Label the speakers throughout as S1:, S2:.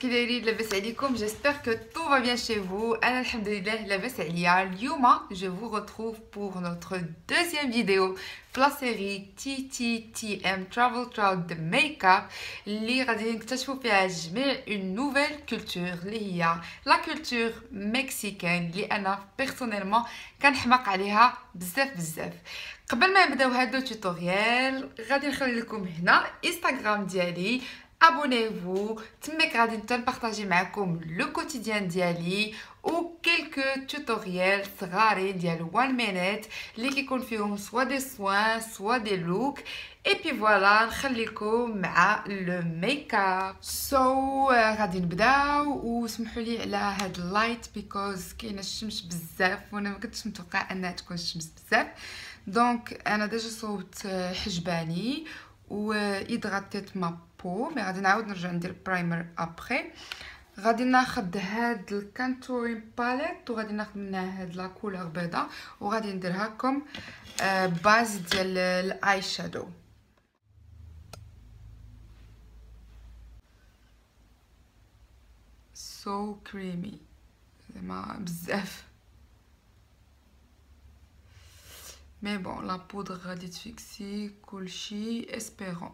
S1: كي دايرين لاباس عليكم j'espère que tout va bien chez vous. انا الحمد لله لاباس عليا. اليوم je vous retrouve pour notre deuxième vidéo في la série TTTM Travel Trend Makeup اللي غادي نكتشفوا فيها جميع une nouvelle culture اللي هي la culture mexicaine اللي انا personnellement كنحماق عليها بزاف. قبل ما نبداو هذا التوتوريال غادي نخلي لكم هنا انستغرام ديالي. Abonnez-vous, تماك غادي نبارطاجي معكم لو كوتيديان ديالي و كلكو توتوريال صغارين ديال 1 مينيت اللي كيكون فيهم سوا دي سوان سوا دي لوك اي بي فوالا نخليكم مع لو ميك اب. غادي نبداو وسمحوا لي على هاد اللايت بيكوز كاينه الشمس بزاف وانا ما كنتش متوقع انها تكون الشمس بزاف. دونك انا ديجا صوبت حجباني و ايدغاتيت ما بو مي غادي نعاود نرجع ندير برايمر ابري. غادي ناخذ هاد الكانتورين باليت وغادي ناخذ منها هاد لا كولور بيضاء وغادي نديرها كم باز ديال الاي شادو. سو كريمي زعما بزاف. مي بون لا بودر غادي تفيكسي كلشي اسبيرون.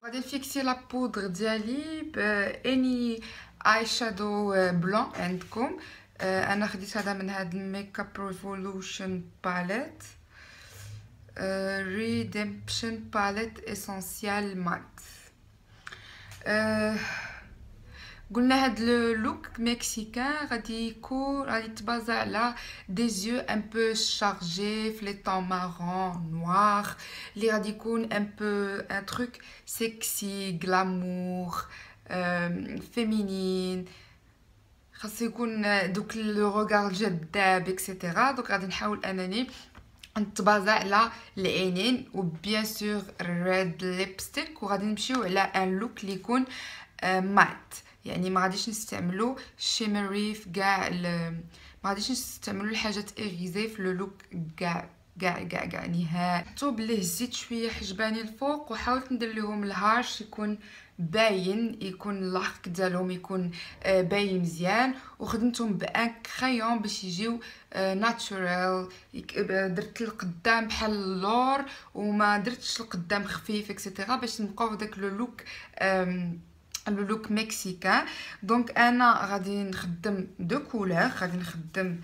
S1: غادي نفيكسي لا بودر ديالي باني اي شادو بلون عندكم. انا خديت هذا من هاد الميك اب ريفولوشن باليت ريديمبشن باليت اسونسيال مات. قلنا هاد لو لوك مكسيكان غادي يكون غادي يتبازا على دي زيو ان بو شارجي في لي طون مارون نوار اللي غادي يكون ان بو ان تروك سكسي غلامور فيمينين. خاص يكون دوك لو ريغار جذاب اكسيتيرا. دونك غادي نحاول انني نتبازا على العينين و بيان سور ريد ليبستيك وغادي نمشيو على ان لوك اللي يكون مات. يعني ما غاديش نستعملوا شيمري في كاع ما غاديش نستعملوا الحاجات اغيزي في لو لوك كاع نهائي. طوب اللي هزيت شويه حجباني الفوق وحاولت ندير لهم الهارش يكون باين، يكون اللاحق ديالهم يكون باين مزيان وخدمتهم بان كريون باش يجيو ناتشورال. درت القدام بحال اللور وما درتش القدام خفيف اكسيتيرا باش نبقاو داك لو لوك مكسيكان. دونك انا غادي نخدم دو كولور. غادي نخدم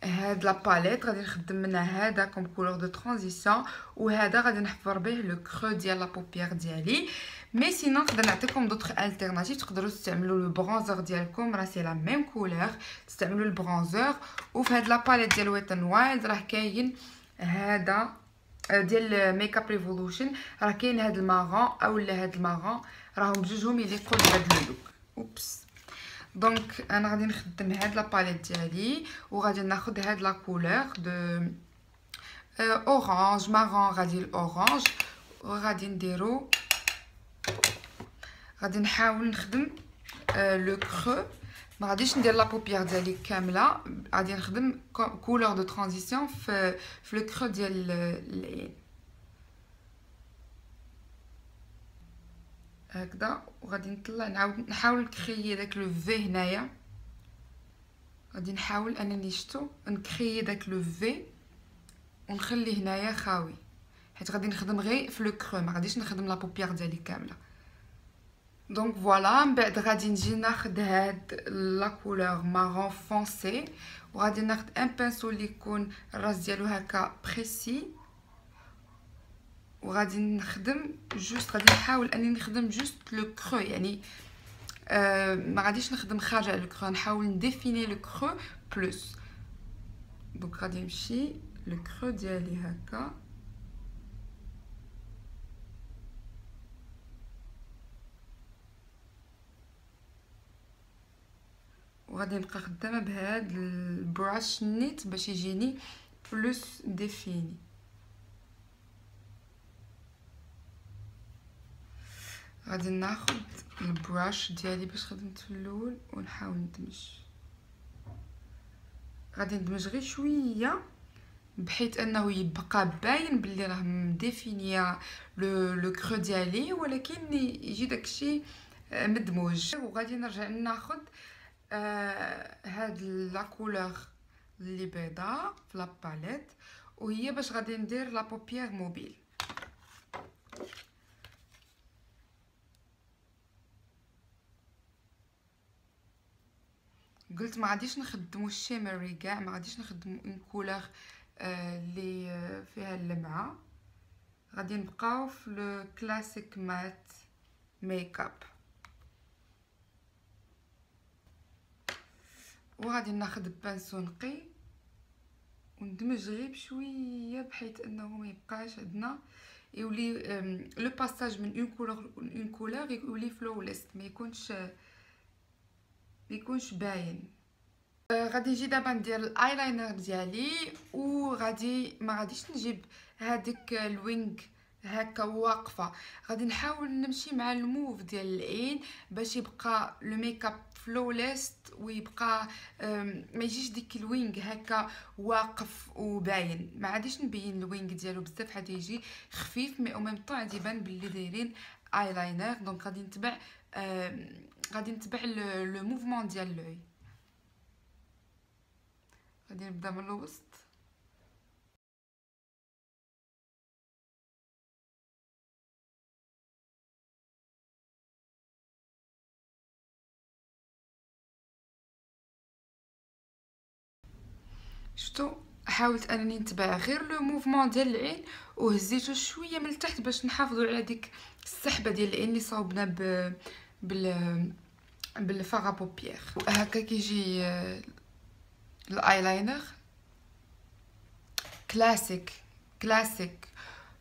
S1: هاد لا باليت غادي نخدم منها هذا كوم كولور دو ترانزيسيون وهذا غادي نحفر به لو كرو ديال لا بوبيير ديالي. مي سينون نقدر نعطيكم دوطخ التيرناتيف. تقدروا تستعملوا لو برونزر ديالكم راه سي لا ميم كولور تستعملوا البرونزر. وفي هاد لا باليت ديال ويت ان وايلد راه كاين هذا ديال ميك اب ريفولوشن راه كاين هاد المارون اولا هاد المارون راهم بجوجهم يليقوا لهاد لو لوك. اوبس. دونك انا غادي نخدم هاد لا باليت ديالي وغادي ناخذ هاد لا كولور دو اورانج مارون غادي الاورانج وغادي نديرو غادي نحاول نخدم لو كرو. ما غاديش ندير لا بوبيير ديالي كامله غادي نخدم كولور دو ترانزيسيون في لو كرو ديال العين هكذا. وغادي نطلع نعاود نحاول نكريي داك لو في هنايا. غادي نحاول انني شتو نكريي داك لو في ونخلي هنايا خاوي حيت غادي نخدم غير في لو كرو ما غاديش نخدم لا بوبيير ديالي كامله. دونك فوالا من بعد غادي نجي ناخذ هاد لا كولور مارون فونسي وغادي ناخذ ان بانسو اللي يكون الراس ديالو هكا بريسي وغادي نخدم جوست غادي نحاول اني نخدم جوست لو كرو يعني ما غاديش نخدم خارج على لو كرو نحاول نديفيني لو كرو بلوس. دونك غادي نمشي لو كرو ديالي هكا وغادي نبقى خدامه بهاد البراش نيت باش يجيني بلوس ديفيني. غادي ناخذ البراش ديالي باش خدمت في الاول ونحاول ندمج. غادي ندمج غير شويه بحيث انه يبقى باين بلي راه مديفينيا لو كرو ديالي ولكن يجي داكشي مدموج. وغادي نرجع ناخذ هاد لا كولور اللي بيضاء في لا باليت، وهي باش غادي ندير لا بوبيير موبيل. قلت ما غاديش نخدمو الشيمري كاع، ما غاديش نخدمو اون كولور اللي فيها اللمعه، غادي نبقاو في لو كلاسيك مات ميك اب. وغادي ناخذ بانسو نقي وندمج غير بشويه بحيث انه ما يبقاش عندنا يولي لو باساج من اون كولور يولي فلوليس، ما يكونش باين. غادي نجي دابا ندير الايلاينر ديالي، وغادي ما غاديش نجيب هذيك الوينغ هكا واقفه، غادي نحاول نمشي مع الموف ديال العين باش يبقى لو ميك اب فلوليس، ويبقى ما يجيش ديك الوينغ هكا واقف وباين. ما غاديش نبين الوينغ ديالو بزاف، غادي يجي خفيف مي او ميم طون غادي يبان باللي دايرين ايلاينر. دونك غادي نتبع لو موفمون ديال لوي. غادي نبدا من الوسط. شفتوا حاولت انني نتبع غير لو موفمون ديال العين وهزيته شويه من التحت باش نحافظوا على ديك السحبه ديال العين اللي صاوبنا بالفاغا بوبيير. هكا كيجي الايلاينر كلاسيك.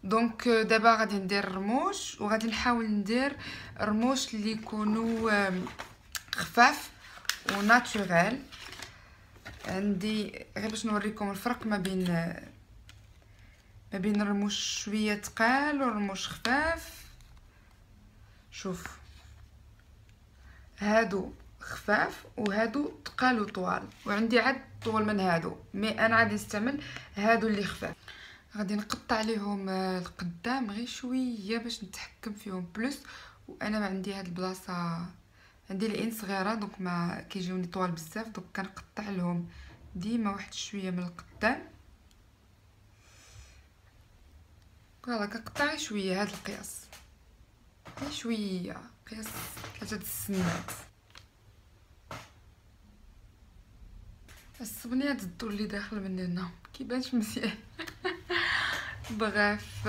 S1: دونك دابا غادي ندير رموش، وغادي نحاول ندير رموش اللي يكونوا خفاف وناتورال. عندي غير باش نوريكم الفرق ما بين الرموش شويه تقال والرموش خفاف. شوف هادو خفاف وهادو تقال وطوال، وعندي عاد طول من هادو، مي انا غادي نستعمل هادو اللي خفاف. غادي نقطع ليهم القدام غير شويه باش نتحكم فيهم بلوس، وانا ما عندي هاد البلاصه، عندي العين صغيره دونك ما كيجيوني طوال بزاف، دونك كنقطع لهم ديما واحد شويه من القدام. فوالا كنقطع شويه هاد القياس، غير شويه قياس 3 السنات. الصبنيات الضو اللي داخل مننا كيبانش مزيان. بغاف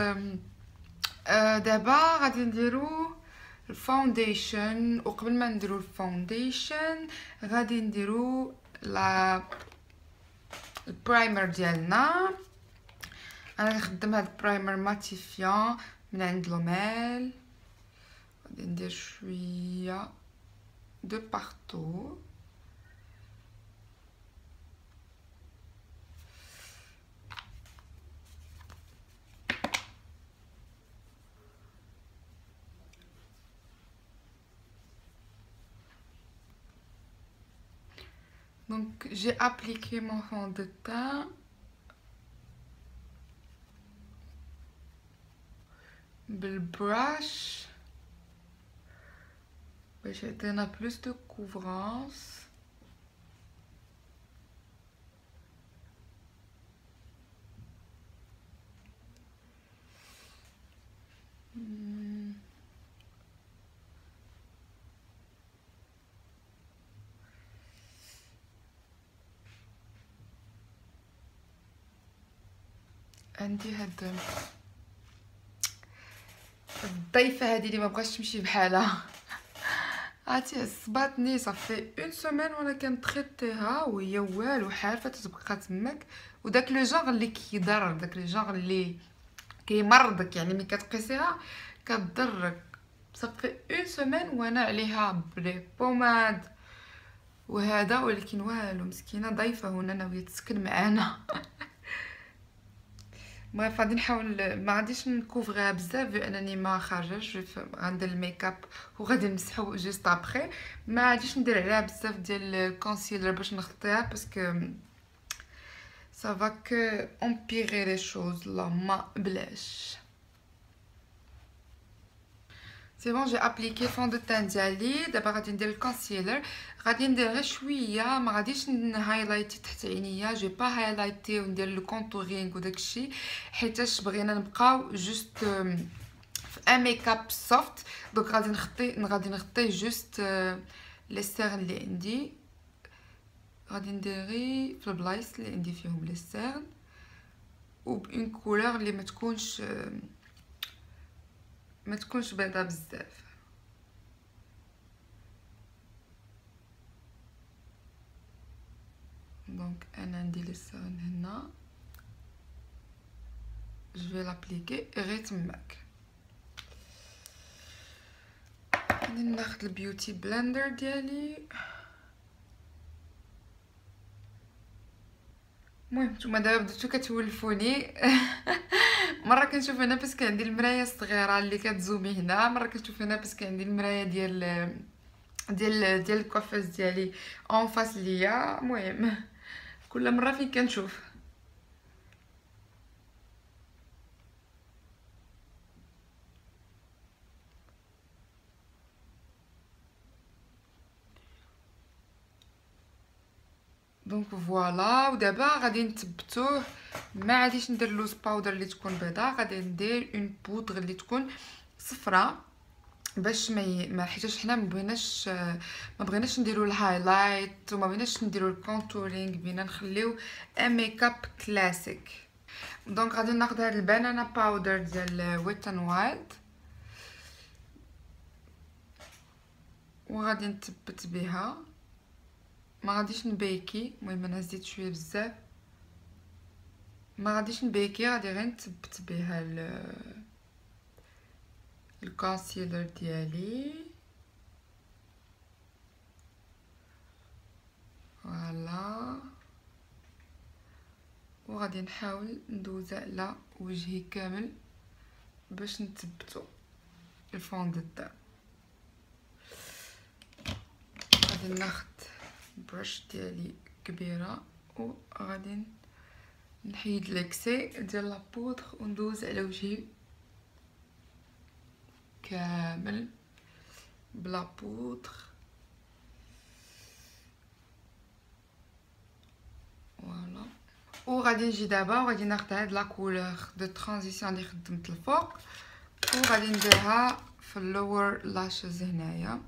S1: دابا غادي نديرو الفاونديشن، وقبل ما نديرو الفاونديشن غادي نديرو البرايمر ديالنا. انا كنخدم هاد البرايمر ماتيفيان من عند لوميل، غادي ندير شويه دو بارتو. Donc j'ai appliqué mon fond de teint بالبراش باش يعطينا بلوس دو كوفرانس. عندي هاد الضيفه هذه اللي ما بغاش تمشي بحالها. عرفتي عصباتني صافي اون سيمين وانا كنتريتيها وهي والو حالفه تتبقى تماك، وداك لو جونغ اللي كيضر، داك لو جونغ اللي كيمرضك، يعني ملي كتقيسيها كضرك. صافي اون سيمين وانا عليها بلي بوماد وهذا، ولكن والو مسكينه ضيفه هنا ناويه تسكن معانا. بغيت غادي نحاول ما غاديش نكوفريها بزاف بانني ما خارجاش، غندير الميك اب وغادي نمسحو جوست ابري. ما غاديش ندير عليها بزاف ديال الكونسيلر باش نغطيها باسكو صافا كو امبيري لي شوز. لا ما بلاش. سي بون، جي ابليكي فون دو تان ديالي. دابا غادي ندير الكونسيلر، غادي ندير غير شويه، ما غاديش نهايلايتي تحت عينيا. جو با هايلايتي وندير لو كونتورينغ وداكشي، حيتاش بغينا نبقاو جوست في ان ميك اب سوفت. دونك غادي نغطي جوست لي سيرن اللي عندي. غادي ندير غير في البلايص اللي عندي فيهم لي سيرن، وباون كولور اللي ما تكونش بيضاء بزاف. دونك انا عندي لي سيرن هنا، جو في لابليكي غير تماك. غادي ناخذ البيوتي بلندر ديالي. المهم نتوما دابا بديتو كتولفوني مره كنشوف هنا باسكو عندي المرايه الصغيره اللي كتزومي هنا، مره كنشوف هنا باسكو عندي المرايه ديال الكوافيز ديالي اون فاس ليا. المهم كل مره فين كنشوف. دونك فوالا، ودابا غادي نثبتوه. ما غاديش ندير لوز باودر اللي تكون بيضاء، غادي ندير اون بودر اللي تكون صفراء، باش ما حيتاش حنا ما بغيناش نديرو الهايلايت وما بغيناش نديرو الكونتورينغ، بينا نخليو ان ميك اب كلاسيك. دونك غادي ناخذ هاد البنانا باودر ديال ويت ان وايلد، وغادي نثبت بها. ما غاديش نبيكي، المهم انا زدت شويه بزاف، ما غاديش نبيكي، غادي غير نثبت بها الكونسيلر ديالي. فوالا، وغادي نحاول ندوز على وجهي كامل باش نثبتو الفون دو تان. غادي ناخذ برش ديالي كبيره، وغادي نحيد ليكسي ديال لا بودر وندوز على وجهي كامل بلا بودر. فوالا، وغادي نجي دابا وغادي ناخذ هاد لا كولور دو ترانزيسيون اللي خدمت الفوق، وغادي نديرها في اللور لاشز هنايا.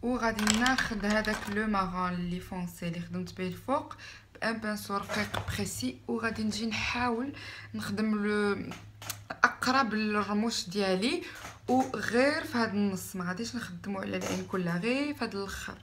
S1: وغادي ناخذ هذاك لو مارون اللي فونسي اللي خدمت به الفوق بان بانسو رقيق بريسي، وغادي نجي نحاول نخدم اقرب للرموش ديالي، وغير في هذا النص، ما غاديش نخدمو على العين كلها، غير في هذا الاخر.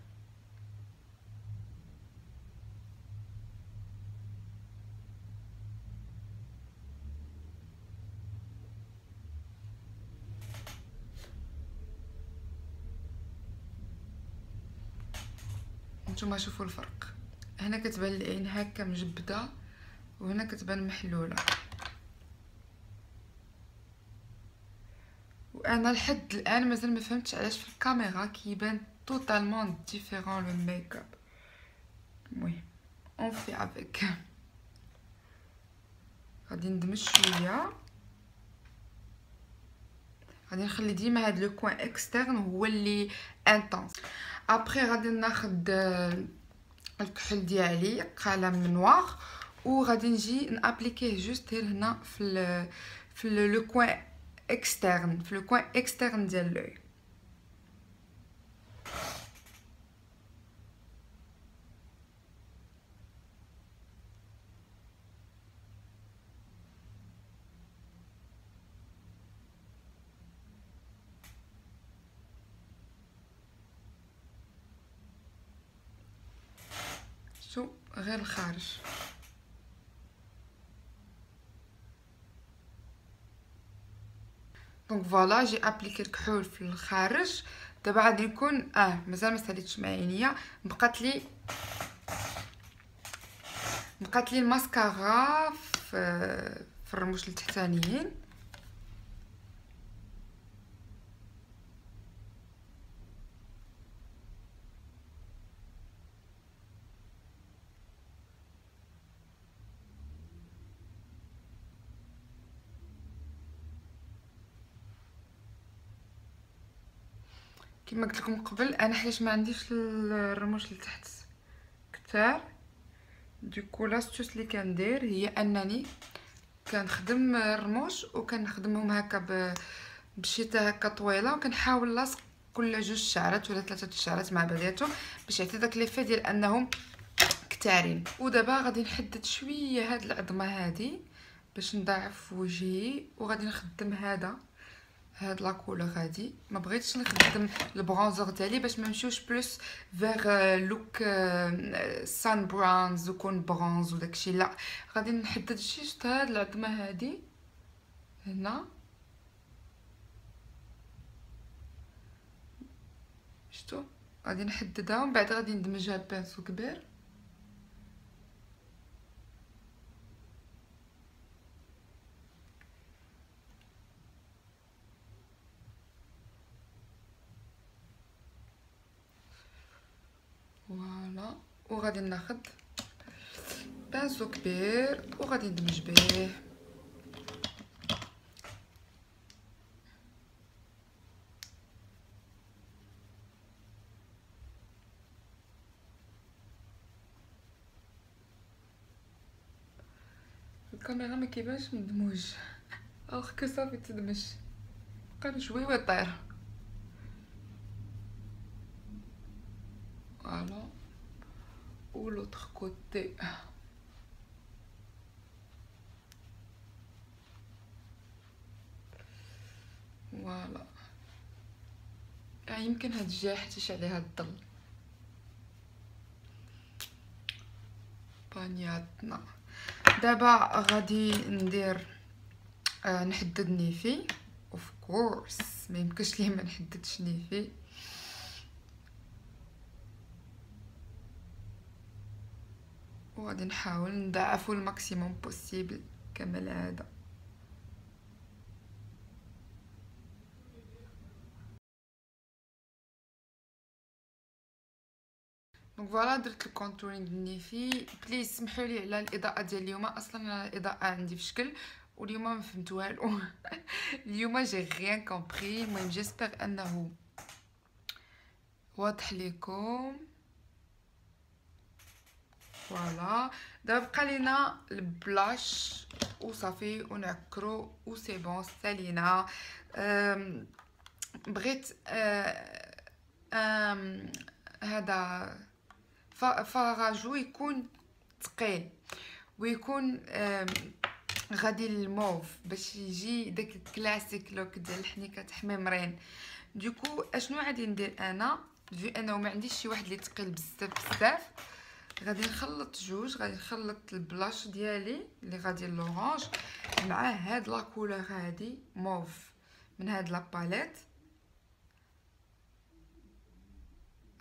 S1: نتوما شوفوا الفرق، هنا كتبان العين هكا مجبده، وهنا كتبان محلوله. وانا لحد الان مازال ما فهمتش علاش في الكاميرا كيبان توتالمون ديفيرون لو ميك اب. المهم اون في افيك. غادي ندمج شويه، غادي نخلي ديما هاد لو كوين اكسترن هو اللي انتونس. ابري غادي ناخذ الكحل ديالي قلم نوار، وغادي نجي نابليكيه جوست هنا في لو كوين اكسترن، في لو كوين اكسترن ديال لوي. شو غير الخارج. دونك فوالا، جي ابليكي الكحول في الخارج. دابا غادي نكون مازال ما ساليتش مع عينيا، بقات لي الماسكارا في الرموش التحتانيين. كما قلت لكم قبل، انا حيت ما عنديش الرموش لتحت كثار، دوكو لاستوس اللي كندير هي انني كنخدم الرموش وكنخدمهم هكا بشيته هكا طويله، وكنحاول لاصق كل جوج شعرات ولا 3 شعرات مع بعضياتهم باش يعطي داك ليفي ديال انهم كتارين. ودابا غادي نحدد شويه هاد العظمه هادي باش نضاعف وجهي، وغادي نخدم هاد لا كولور هادي. ما بغيتش نخدم البرونزر ديالي باش ما نمشيوش بلوس فيغ لوك سان براونز وكون برونز وداكشي، لا غادي نحدد جوست هاد العظمه هادي هنا، شفتوا؟ غادي نحددها ومن بعد غادي ندمجها ببانسو كبير. فوالا، وغادي ناخذ بانسو كبير وغادي ندمج به. الكاميرا ما كيبانش مدموج الوغ كو صافي تدمج، بقى شويه ويطير. فوالا، و لوطخ كوتي فوالا. يمكن هاد الجهه حيتاش عليها الظل. بانياتنا دابا غادي ندير نحدد نيفي. اوف كورس ما يمكنش ليه ما نحددش نيفي. وغادي نحاول نضاعفو الماكسيموم بوسيبل كما العاده. دونك فوالا درت الكونتورينغ النيفي. بليز سمحوا لي على الاضاءه ديال اليوم، اصلا الاضاءه عندي في شكل واليوم ما فهمت والو. اليوم جي غيان كومبري. المهم جيسبر انه واضح ليكم. فوالا، دابا بقى لينا البلاش وصافي ونعكرو و سي بون سالينا. بغيت هذا فراجو يكون ثقيل ويكون غادي للموف باش يجي داك الكلاسيك لوك ديال الحنيكات حميمرين. دوكو اشنو غادي ندير انا في انه ما عنديش شي واحد اللي ثقيل بزاف، غادي نخلط جوج. غادي نخلط البلاش ديالي اللي غادي لورانج مع هاد لا كولور هادي موف من هاد لا باليت.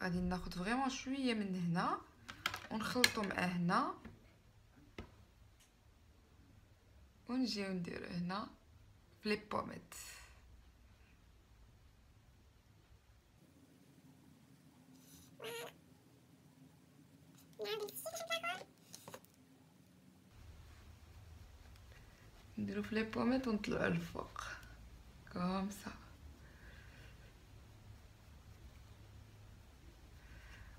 S1: غادي ناخذ فريمون شويه من هنا ونخلطو مع هنا ونجيو نديرو هنا في لي بوميت. نديرو في لي بوميت ونطلعو الفوق كوم سا.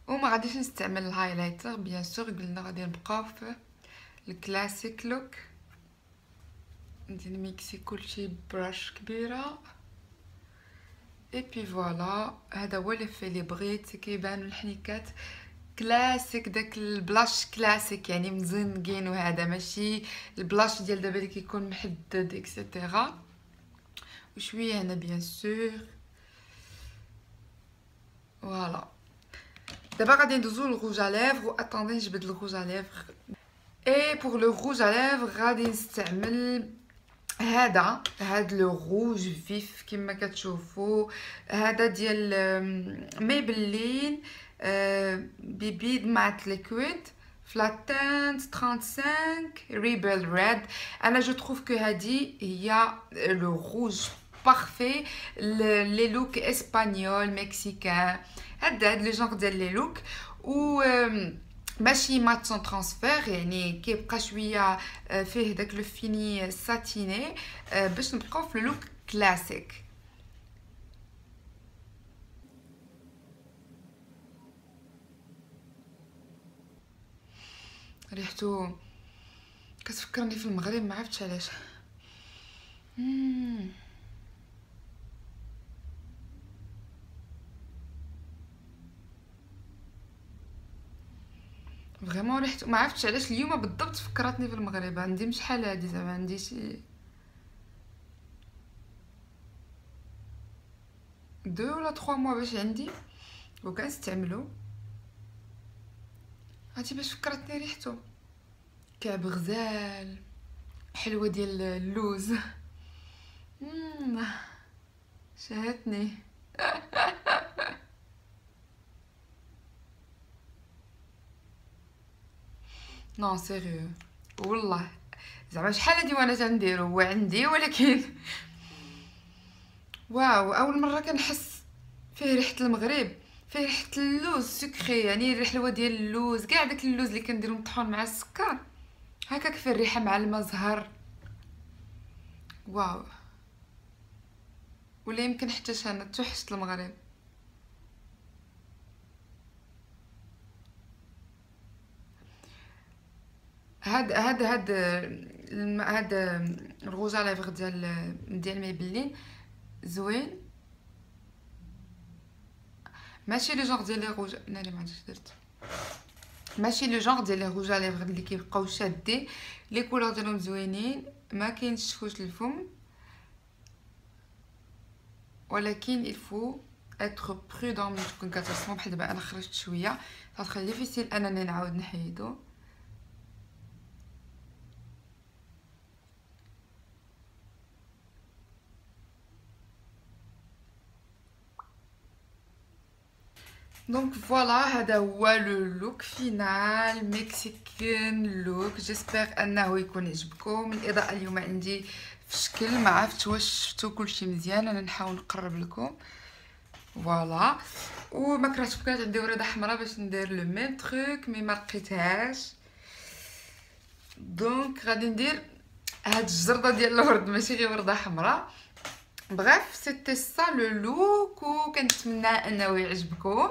S1: وما غاديش نستعمل الهايلايتر بيان سور، قلنا غادي نبقاو في الكلاسيك لوك. ندير ميكسي كلشي براش كبيره اي بي فوالا. هذا هو ليفي اللي بغيت، كيبانوا الحنيكات كلاسيك، داك البلاش كلاسيك يعني مزنقين، وهذا ماشي البلاش ديال دابا اللي كيكون محدد اكسيتيرا. وشويه هنا بيان سور. فوالا، دابا غادي ندوزو للروج ا ليفر. و اتوندي نجبد الروج ا ليفر. اي بور لو روج ا ليفر غادي نستعمل هاد لو روج فيف كما كتشوفوا. هذا ديال ميبلين بيبي مات ليكويد فلاتانت 35 ريبل ريد. انا جو تروف كو هادي هي لو روج بارفي لي لوك اسبانيول مكسيكان. هاد لي جونغ ديال لي لوك. و ماشي مات سون ترانسفير، يعني كيبقى شويه فيه داك لو فيني ساتيني باش نبقاو في لوك كلاسيك. ريحته كتفكرني في المغرب، ما عرفتش علاش. فريمون ريحته ما عرفتش علاش اليوم بالضبط فكرتني في المغرب. عندي مش شحال هادي زعما، عندي شي 2 ولا 3 موا باش عندي وكنستعملو. هادي باش فكرتني ريحته كعب غزال، حلوه ديال اللوز. شهتني. نو سيريو والله، زعما شحال هادي وانا تنديرو، هو عندي ولكن واو، اول مره كنحس فيه ريحه المغرب، فيه ريحه اللوز سكري، يعني الحلوه ديال اللوز، كاع داك اللوز اللي كنديرو مطحون مع السكر هكاك في الريحه مع الماء زهر. واو، ولا يمكن حتى انا توحشت المغرب. هاد الغوج على ليفغ ديال ميبلين زوين، ماشي لو جونغ ديال لي روج، انا اللي ما عرفتش درت، ماشي لو جونغ ديال لي روج على ليفغ اللي كيبقاو شادين، لي كولور ديالهم زوينين، ما كينشفوش الفم، ولكن الفو اتر برودون ملي تكون كترسمو. بحال دابا انا خرجت شويه فغتخلي ديفيسيل انني نعاود نحيدو. دونك فوالا، هذا هو لو لوك فينال مكسيكان لوك. جيسبر انه يكون عجبكم. الاضاءه اليوم عندي في شكل ما عرفتش واش شفتوا كلشي مزيان، انا نحاول نقرب لكم. فوالا، وما كرهتش كانت عندي ورده حمراء باش ندير لو ميم تروك مي ما لقيتهاش، دونك غادي ندير هاد الجرده ديال الورد، ماشي غير ورده حمراء. بغاف سيتي سا لو لوك، وكنتمنى انه يعجبكم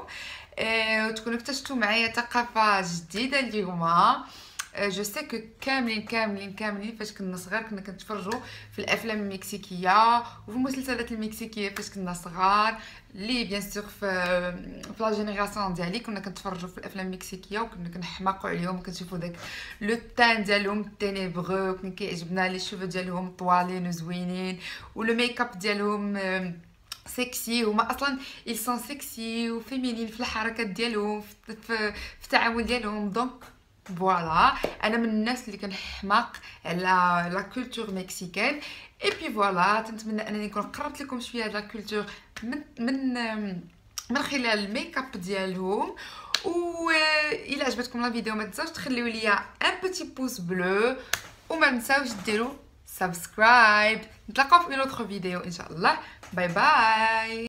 S1: وتكونوا اكتشفتوا معايا ثقافه جديده اليوم. جو سي كو كاملين فاش كنا صغار كنا كنتفرجوا في الافلام المكسيكيه وفي المسلسلات المكسيكيه فاش كنا صغار، لي بيان سور في لا جينيراسيون ديالي كنا كنتفرجوا في الافلام المكسيكيه وكنا كنحماقوا عليهم وكنشوفوا داك لو تان ديالهم تينيبرو، كان كيعجبنا لي شوفو ديالهم طوالين وزوينين، ولو ميك اب ديالهم سكسي. هما اصلا ils sont سكسي وفيمينين في الحركات ديالهم، في التعامل ديالهم. دونك فوالا، انا من الناس اللي كنحماق على لا كولتور مكسيكان. اي بي فوالا، تنتمنى انني نكون قربت لكم شويه هاد لا كولتور من خلال الميك اب ديالهم. و الى عجبتكم لا فيديو ما تنساوش تخليو ليا ان بوتي بوس بلو، وما تنساوش ديروا سبسكرايب. نتلاقاو في اون اوتر فيديو ان شاء الله. باي باي.